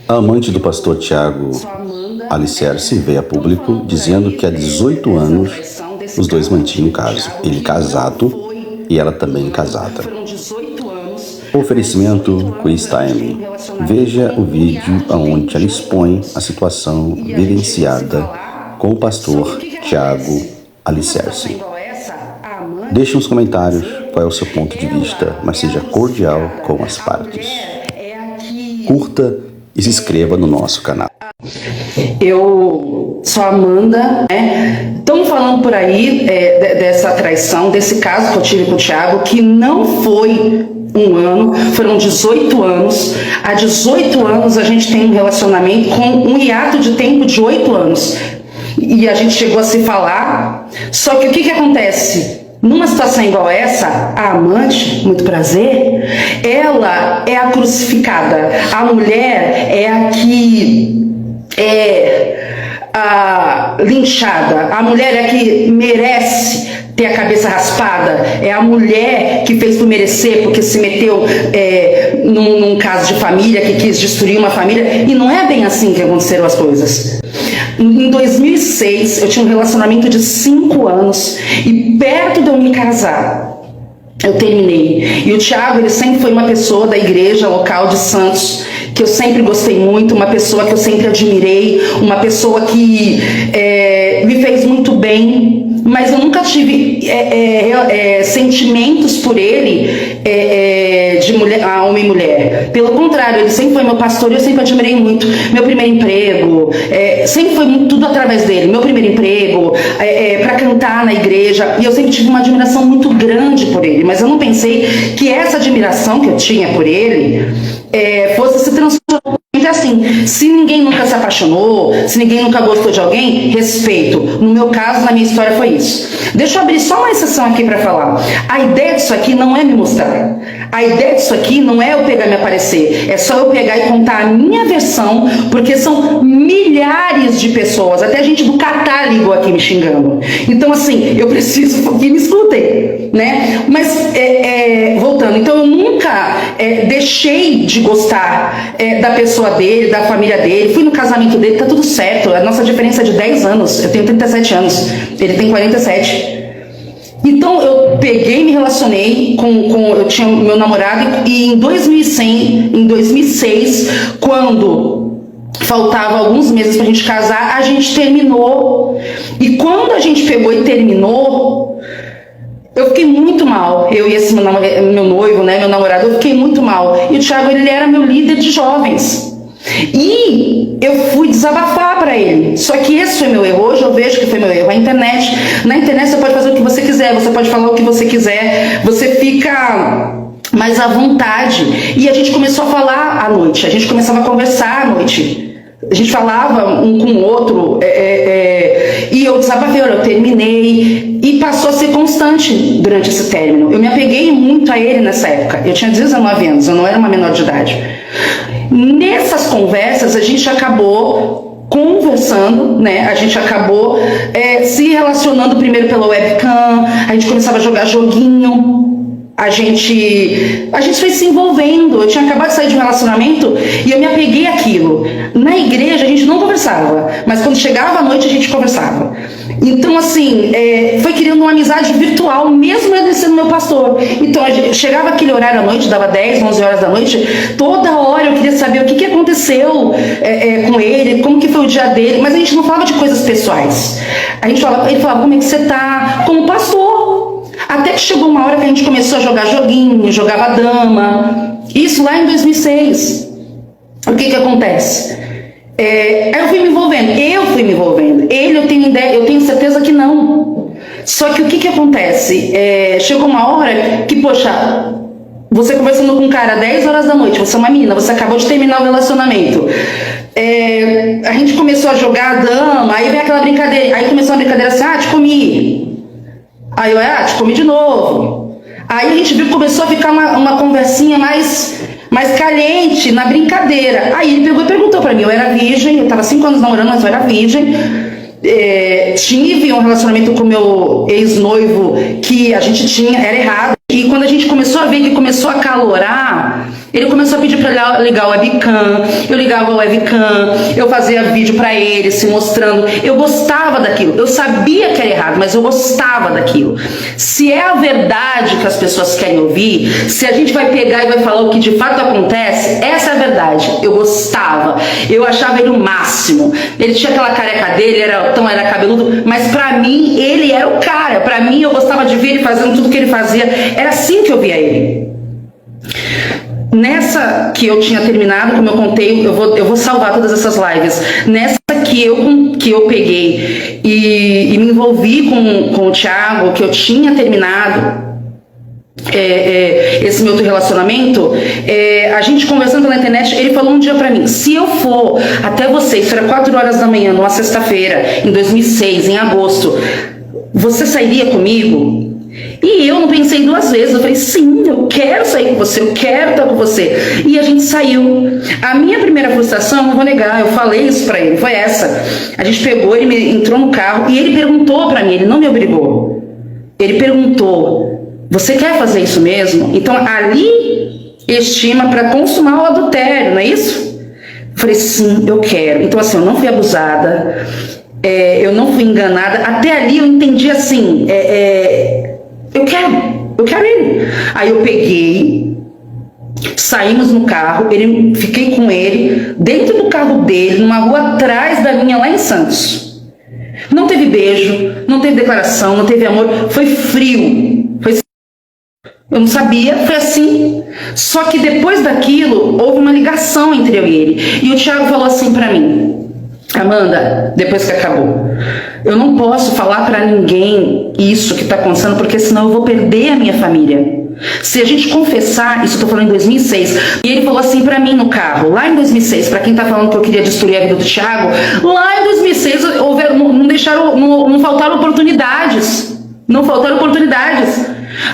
A amante do pastor Tiago Alicerce veio a público dizendo que há 18 anos os dois mantinham um caso. Ele casado e ela também casada. Oferecimento Quiz Time. Veja o vídeo onde ela expõe a situação vivenciada com o pastor Tiago Alicerce. Deixe nos comentários qual é o seu ponto de vista, mas seja cordial com as partes. Curta e se inscreva no nosso canal. Eu sou Amanda, né? Estão falando por aí dessa traição, desse caso que eu tive com o Thiago, que não foi um ano, foram 18 anos. Há 18 anos a gente tem um relacionamento com um hiato de tempo de 8 anos. E a gente chegou a se falar, só que o que acontece? Numa situação igual essa, a amante, muito prazer, ela é a crucificada. A mulher é a que é a linchada. A mulher é a que merece ter a cabeça raspada. É a mulher que fez por merecer, porque se meteu num caso de família, que quis destruir uma família. E não é bem assim que aconteceram as coisas. Em 2006, eu tinha um relacionamento de 5 anos e perto de eu me casar, eu terminei. E o Thiago, ele sempre foi uma pessoa da igreja local de Santos, que eu sempre gostei muito, uma pessoa que eu sempre admirei, uma pessoa que me fez muito bem, mas eu nunca tive sentimentos por ele de mulher, homem e mulher. Pelo contrário, ele sempre foi meu pastor e eu sempre admirei muito. Meu primeiro emprego, sempre foi tudo através dele. Meu primeiro emprego, para cantar na igreja, e eu sempre tive uma admiração muito grande por ele, mas eu não pensei que essa admiração que eu tinha por ele fosse se transformar. Assim, se ninguém nunca se apaixonou, se ninguém nunca gostou de alguém, respeito. No meu caso, na minha história, foi isso. Deixa eu abrir só uma exceção aqui para falar. A ideia disso aqui não é me mostrar. A ideia disso aqui não é eu pegar e me aparecer. É só eu pegar e contar a minha versão, porque são milhares de pessoas, até gente do Catar ligou aqui me xingando. Então, assim, eu preciso que me escutem, né? Mas, voltando, então eu nunca deixei de gostar da pessoa dele, da família dele. Fui no casamento dele, tá tudo certo. A nossa diferença é de 10 anos. Eu tenho 37 anos, ele tem 47. Então eu peguei e me relacionei eu tinha meu namorado, e em 2006, quando faltava alguns meses pra gente casar, a gente terminou. E quando a gente pegou e terminou, eu fiquei muito mal. Eu e esse meu noivo, né, meu namorado, eu fiquei muito mal. E o Thiago, ele era meu líder de jovens. E eu fui desabafar para ele. Só que esse foi meu erro. Hoje eu vejo que foi meu erro. Na internet você pode fazer o que você quiser, você pode falar o que você quiser, você fica mais à vontade. E a gente começou a falar à noite, a gente começava a conversar à noite, a gente falava um com o outro, e eu desabafei, eu terminei, e passou a ser constante durante esse término. Eu me apeguei muito a ele nessa época. Eu tinha 19 anos, eu não era uma menor de idade. Nessas conversas a gente acabou conversando, né? A gente acabou se relacionando primeiro pela webcam, a gente começava a jogar joguinho, a gente foi se envolvendo. Eu tinha acabado de sair de um relacionamento e eu me apeguei àquilo. Na igreja a gente não conversava, mas quando chegava à noite a gente conversava. Então, assim, foi criando uma amizade virtual, mesmo ele sendo meu pastor. Então, chegava aquele horário à noite, dava 10, 11 horas da noite, toda hora eu queria saber o que aconteceu com ele, como que foi o dia dele, mas a gente não falava de coisas pessoais. Ele falava, como é que você tá? Como pastor. Até que chegou uma hora que a gente começou a jogar joguinho, jogava dama. Isso lá em 2006. O que acontece? Aí eu fui me envolvendo. Ele, eu tenho certeza que não. Só que o que acontece? Chegou uma hora que, poxa, você conversando com um cara 10 horas da noite, você é uma menina, você acabou de terminar o relacionamento. A gente começou a jogar dama, aí vem aquela brincadeira. Aí começou uma brincadeira assim, te comi. Aí eu, te comi de novo. Aí a gente viu que começou a ficar uma conversinha mais caliente, na brincadeira. Aí ele pegou e perguntou pra mim, eu era virgem, eu tava 5 anos namorando, mas eu era virgem. Tive um relacionamento com meu ex-noivo que a gente era errado. E quando a gente começou a ver que começou a calorar, Ele começou a pedir para ligar o webcam, eu ligava o webcam, eu fazia vídeo para ele, se mostrando. Eu gostava daquilo, eu sabia que era errado, mas eu gostava daquilo. Se é a verdade que as pessoas querem ouvir, se a gente vai pegar e vai falar o que de fato acontece, essa é a verdade. Eu gostava, eu achava ele o máximo. Ele tinha aquela careca dele, era cabeludo, mas pra mim ele era o cara. Pra mim eu gostava de ver ele fazendo tudo que ele fazia. Era assim que eu via ele. Nessa que eu tinha terminado, como eu contei, eu vou salvar todas essas lives. Nessa que eu peguei e me envolvi com o Thiago, que eu tinha terminado esse meu outro relacionamento, a gente conversando pela internet, ele falou um dia pra mim: se eu for até você, isso era 4 horas da manhã, numa sexta-feira, em 2006, em agosto, você sairia comigo? E eu não pensei 2 vezes, eu falei: sim, eu quero sair com você, eu quero estar com você. E a gente saiu. A minha primeira frustração, não vou negar, eu falei isso pra ele, foi essa. A gente pegou, ele entrou no carro e ele perguntou pra mim, ele não me obrigou. Ele perguntou: você quer fazer isso mesmo? Então ali estima pra consumar o adultério, não é isso? Eu falei: sim, eu quero. Então assim, eu não fui abusada, eu não fui enganada. Até ali eu entendi assim, eu quero ele. Aí eu peguei, saímos no carro, fiquei com ele dentro do carro dele, numa rua atrás da minha, lá em Santos. Não teve beijo, não teve declaração, não teve amor, foi frio. Eu não sabia, foi assim. Só que depois daquilo, houve uma ligação entre eu e ele. E o Thiago falou assim pra mim: Amanda, depois que acabou, eu não posso falar pra ninguém isso que tá acontecendo, porque senão eu vou perder a minha família. Se a gente confessar, isso eu tô falando em 2006, e ele falou assim pra mim no carro, lá em 2006, pra quem tá falando que eu queria destruir a vida do Thiago, lá em 2006 não faltaram oportunidades. Não faltaram oportunidades.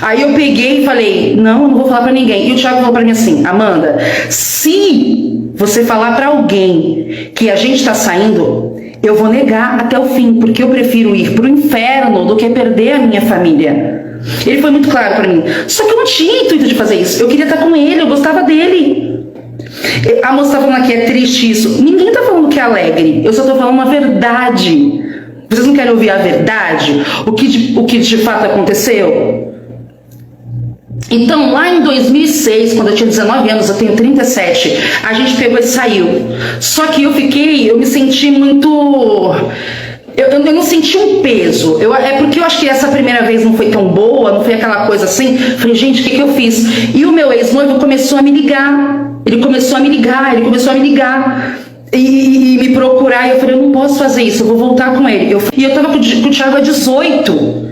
Aí eu peguei e falei: não, eu não vou falar pra ninguém. E o Thiago falou pra mim assim: Amanda, se você falar pra alguém que a gente tá saindo, eu vou negar até o fim, porque eu prefiro ir pro inferno do que perder a minha família. Ele foi muito claro pra mim. Só que eu não tinha intuito de fazer isso. Eu queria estar com ele, eu gostava dele. A moça tá falando aqui, é triste isso. Ninguém tá falando que é alegre. Eu só tô falando uma verdade. Vocês não querem ouvir a verdade? O que de fato aconteceu? Então, lá em 2006, quando eu tinha 19 anos, eu tenho 37, a gente pegou e saiu. Só que eu me senti muito... Eu não senti um peso. É porque eu acho que essa primeira vez não foi tão boa, não foi aquela coisa assim. Falei: gente, o que eu fiz? E o meu ex-noivo começou a me ligar. Ele começou a me ligar. E me procurar. E eu falei: eu não posso fazer isso, eu vou voltar com ele. E eu tava com o Thiago há 18.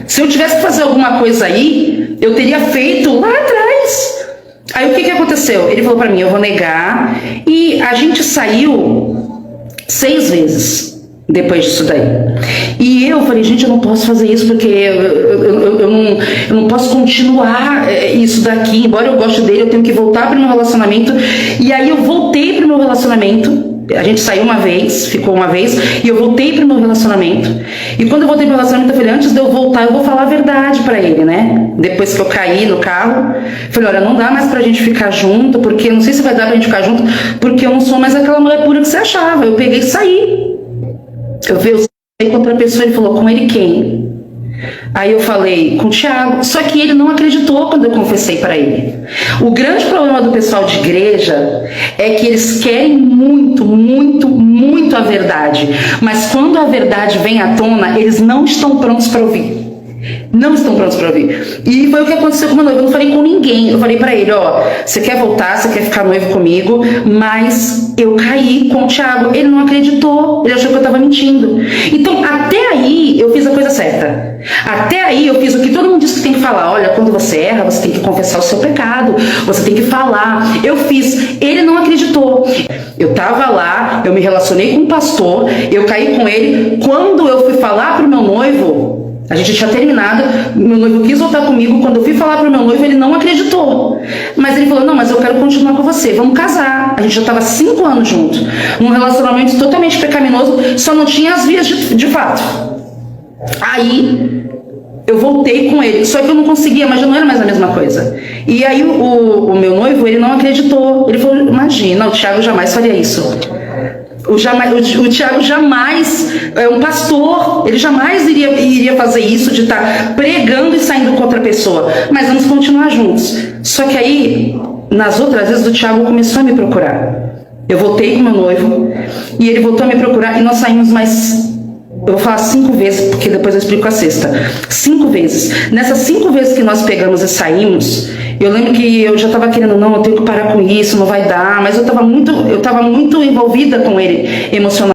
Se eu tivesse que fazer alguma coisa aí, eu teria feito lá atrás. Aí o que aconteceu? Ele falou pra mim: eu vou negar. E a gente saiu 6 vezes depois disso daí. E eu falei: gente, eu não posso fazer isso, porque eu não posso continuar isso daqui. Embora eu goste dele, eu tenho que voltar pro meu relacionamento. E aí eu voltei pro meu relacionamento. A gente saiu uma vez, ficou uma vez, e eu voltei pro meu relacionamento. E quando eu voltei pro relacionamento, eu falei: antes de eu voltar, eu vou falar a verdade pra ele, né? Depois que eu caí no carro, falei: olha, não dá mais pra gente ficar junto, porque não sei se vai dar pra gente ficar junto, porque eu não sou mais aquela mulher pura que você achava. Eu peguei e saí. Eu saí com outra pessoa. Ele falou: com ele quem? Aí eu falei: com o Thiago. Só que ele não acreditou quando eu confessei para ele. O grande problema do pessoal de igreja é que eles querem muito, muito, muito a verdade, mas quando a verdade vem à tona, eles não estão prontos para ouvir. Não estão prontos para ouvir. E foi o que aconteceu com o meu noivo. Eu não falei com ninguém. Eu falei pra ele: ó, você quer voltar, você quer ficar noivo comigo, mas eu caí com o Thiago. Ele não acreditou, ele achou que eu tava mentindo. Então até aí eu fiz a coisa certa. Até aí eu fiz o que todo mundo diz que tem que falar. Olha, quando você erra, você tem que confessar o seu pecado, você tem que falar. Eu fiz. Ele não acreditou. Eu tava lá, eu me relacionei com um pastor, eu caí com ele. Quando eu fui falar pro meu noivo, a gente tinha terminado, meu noivo quis voltar comigo. Quando eu fui falar pro meu noivo, ele não acreditou. Mas ele falou: não, mas eu quero continuar com você, vamos casar. A gente já estava 5 anos juntos, num relacionamento totalmente pecaminoso, só não tinha as vias de fato. Aí eu voltei com ele, só que eu não conseguia, mas já não era mais a mesma coisa. E aí o meu noivo, ele não acreditou. Ele falou, imagina, o Thiago jamais faria isso. O Thiago jamais, é um pastor, ele jamais iria fazer isso de estar pregando e saindo com outra pessoa. Mas vamos continuar juntos. Só que aí, nas outras vezes, o Thiago começou a me procurar. Eu voltei com meu noivo e ele voltou a me procurar e nós saímos mais... Eu vou falar 5 vezes, porque depois eu explico a sexta. 5 vezes. Nessas 5 vezes que nós pegamos e saímos, eu lembro que eu já estava querendo, não, eu tenho que parar com isso, não vai dar. Mas eu estava muito envolvida com ele emocionalmente.